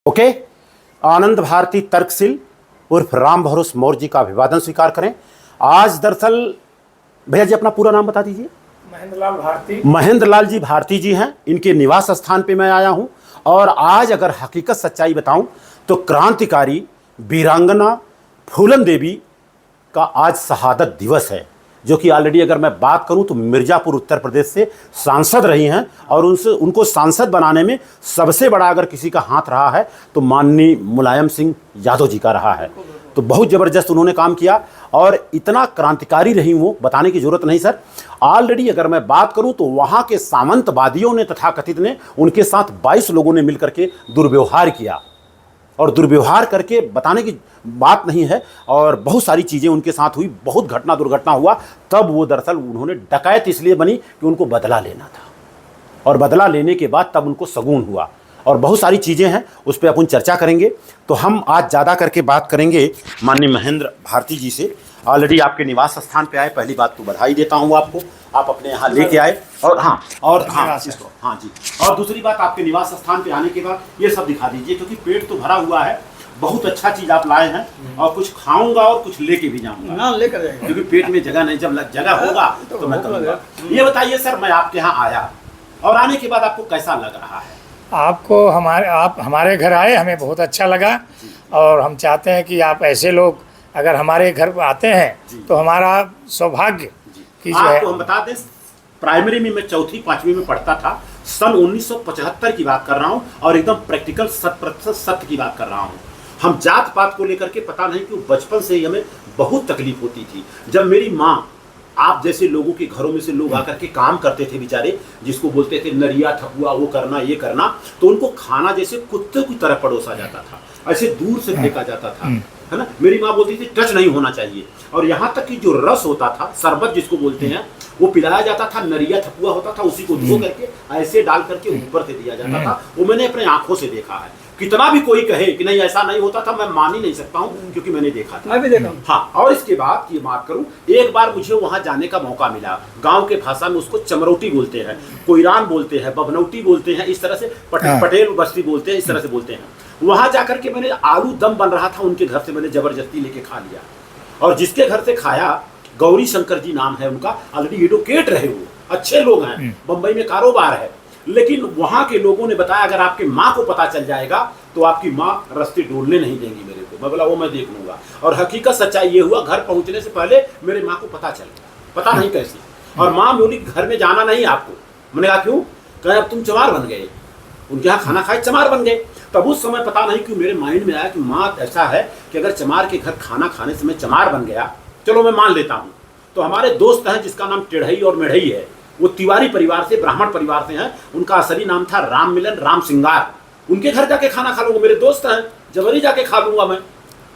Okay. आनंद भारती तर्कशील उर्फ राम भरोस मौर्य जी का अभिवादन स्वीकार करें। आज दरअसल भैया जी अपना पूरा नाम बता दीजिए। महेंद्रलाल भारती। महेंद्रलाल जी भारती जी हैं, इनके निवास स्थान पे मैं आया हूं। और आज अगर हकीकत सच्चाई बताऊं तो क्रांतिकारी वीरांगना फूलन देवी का आज शहादत दिवस है, जो कि ऑलरेडी अगर मैं बात करूं तो मिर्जापुर उत्तर प्रदेश से सांसद रही हैं। और उनको सांसद बनाने में सबसे बड़ा अगर किसी का हाथ रहा है तो माननीय मुलायम सिंह यादव जी का रहा है। तो बहुत ज़बरदस्त उन्होंने काम किया और इतना क्रांतिकारी रही वो बताने की ज़रूरत नहीं सर। ऑलरेडी अगर मैं बात करूं तो वहाँ के सामंतवादियों ने तथाकथित ने उनके साथ 22 लोगों ने मिलकर के दुर्व्यवहार किया, और दुर्व्यवहार करके बताने की बात नहीं है। और बहुत सारी चीज़ें उनके साथ हुई, बहुत घटना दुर्घटना हुआ। तब वो दरअसल उन्होंने डकैत इसलिए बनी कि उनको बदला लेना था, और बदला लेने के बाद तब उनको शगुन हुआ। और बहुत सारी चीज़ें हैं, उस पर अपन चर्चा करेंगे। तो हम आज ज़्यादा करके बात करेंगे माननीय महेंद्र भारती जी से। ऑलरेडी आपके निवास स्थान पे आए, पहली बात तो बधाई देता हूँ आपको, आप अपने यहाँ लेके आए। और हाँ जी, और दूसरी बात आपके निवास स्थान पे आने के बाद ये सब दिखा दीजिए, क्योंकि पेट तो भरा हुआ है, बहुत अच्छा चीज़ आप लाए हैं। और कुछ खाऊंगा और कुछ लेके भी जाऊंगा ना, लेकर जाएंगे, क्योंकि पेट में जगह नहीं, जब जगह होगा तो मैं करूँगा। ये बताइए सर, मैं आपके यहाँ आया और आने के बाद आपको कैसा लग रहा है? आपको आप हमारे घर आए, हमें बहुत अच्छा लगा। और हम चाहते हैं कि आप ऐसे लोग अगर हमारे घर आते हैं तो हमारा सौभाग्य कि जो है। आपको हम बता दें, प्राइमरी में मैं चौथी पांचवी में पढ़ता था, सन 1975 की बात कर रहा हूँ, और एकदम प्रैक्टिकल 100% सत्य की बात कर रहा हूँ। हम जात पात को लेकर के पता नहीं क्यों बचपन से ही हमें बहुत तकलीफ होती थी। जब मेरी माँ, आप जैसे लोगों के घरों में से लोग आकर के काम करते थे बेचारे, जिसको बोलते थे नरिया ठकुआ, वो करना ये करना, तो उनको खाना जैसे कुत्ते की तरह परोसा जाता था, ऐसे दूर से फेंका जाता था, है ना। मेरी माँ बोलती थी टच नहीं होना चाहिए। और यहाँ तक कि जो रस होता था, शरबत जिसको बोलते हैं, वो पिलाया जाता था, नरिया ठकुआ होता था, उसी को धो करके ऐसे डाल करके ऊपर से दिया जाता था। वो मैंने अपने आंखों से देखा है। कितना भी कोई कहे कि नहीं ऐसा नहीं होता था, मैं मान ही नहीं सकता हूँ, क्योंकि मैंने देखा था। मैं भी देखा हूँ। हाँ, और इसके बाद ये बात करूँ, एक बार मुझे वहाँ जाने का मौका मिला। गांव के भाषा में उसको चमरौटी बोलते हैं, कोईरान बोलते हैं, बबनौटी बोलते हैं, इस तरह से पटेल बस्ती बोलते हैं, इस तरह से बोलते हैं। वहाँ जाकर के मैंने आलू दम बन रहा था उनके घर से, मैंने जबरदस्ती लेके खा लिया। और जिसके घर से खाया, गौरी शंकर जी नाम है उनका, ऑलरेडी एडवोकेट रहे, वो अच्छे लोग हैं, बम्बई में कारोबार है। लेकिन वहाँ के लोगों ने बताया अगर आपके माँ को पता चल जाएगा तो आपकी माँ रस्ते डोलने नहीं देंगी मेरे को। मैं बोला वो मैं देख लूंगा। और हकीकत सच्चाई ये हुआ, घर पहुंचने से पहले मेरे माँ को पता चल गया, पता नहीं कैसे। और माँ बोली घर में जाना नहीं आपको। मैंने कहा क्यों? कहे अब तुम चमार बन गए। उनके यहाँ खाना खाए चमार बन गए। तब उस समय पता नहीं क्यों मेरे माइंड में आया कि माँ ऐसा है कि अगर चमार के घर खाना खाने से मैं चमार बन गया, चलो मैं मान लेता हूँ। तो हमारे दोस्त हैं जिसका नाम टेढ़ई और मेढ़ई है, वो तिवारी परिवार से, ब्राह्मण परिवार से हैं। उनका असली नाम था राम मिलन राम सिंगार। उनके घर जाके खाना खा लूंगा, मेरे दोस्त हैं, जबरी जाके खा लूंगा। मैं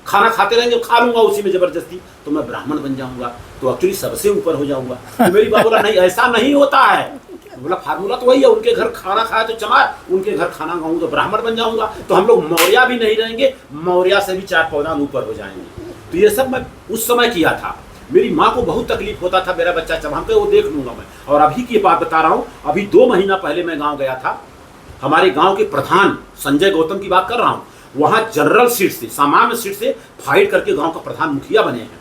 खाना खाते रहेंगे, खा लूंगा उसी में जबरदस्ती, तो मैं ब्राह्मण बन जाऊंगा, तो एक्चुअली सबसे ऊपर हो जाऊंगा। तो मेरी बात बोला नहीं ऐसा नहीं होता है। बोला फार्मूला तो वही है, उनके घर खाना खाया तो चमार, उनके घर खाना खाऊंगा तो ब्राह्मण बन जाऊंगा। तो हम लोग मौर्या भी नहीं रहेंगे, मौर्या से भी 4 पौधा ऊपर हो जाएंगे। तो ये सब मैं उस समय किया था। मेरी माँ को बहुत तकलीफ होता था, मेरा बच्चा चमार पे, वो देख लूंगा मैं। और अभी की बात बता रहा हूँ, अभी 2 महीना पहले मैं गाँव गया था। हमारे गांव के प्रधान संजय गौतम की बात कर रहा हूं, वहां जनरल सीट से, सामान्य सीट से फाइट करके गांव का प्रधान मुखिया बने हैं।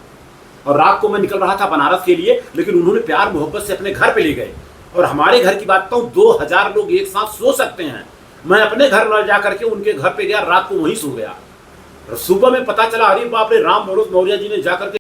और रात को मैं निकल रहा था बनारस के लिए, लेकिन उन्होंने प्यार मोहब्बत से अपने घर पे ले गए। और हमारे घर की बात बताऊं, 2000 लोग एक साथ सो सकते हैं। मैं अपने घर न जा करके उनके घर पे गया, रात को वहीं सो गया। सुबह में पता चला अरे बाप रे, राम भरोस मौर्य जी ने जाकर के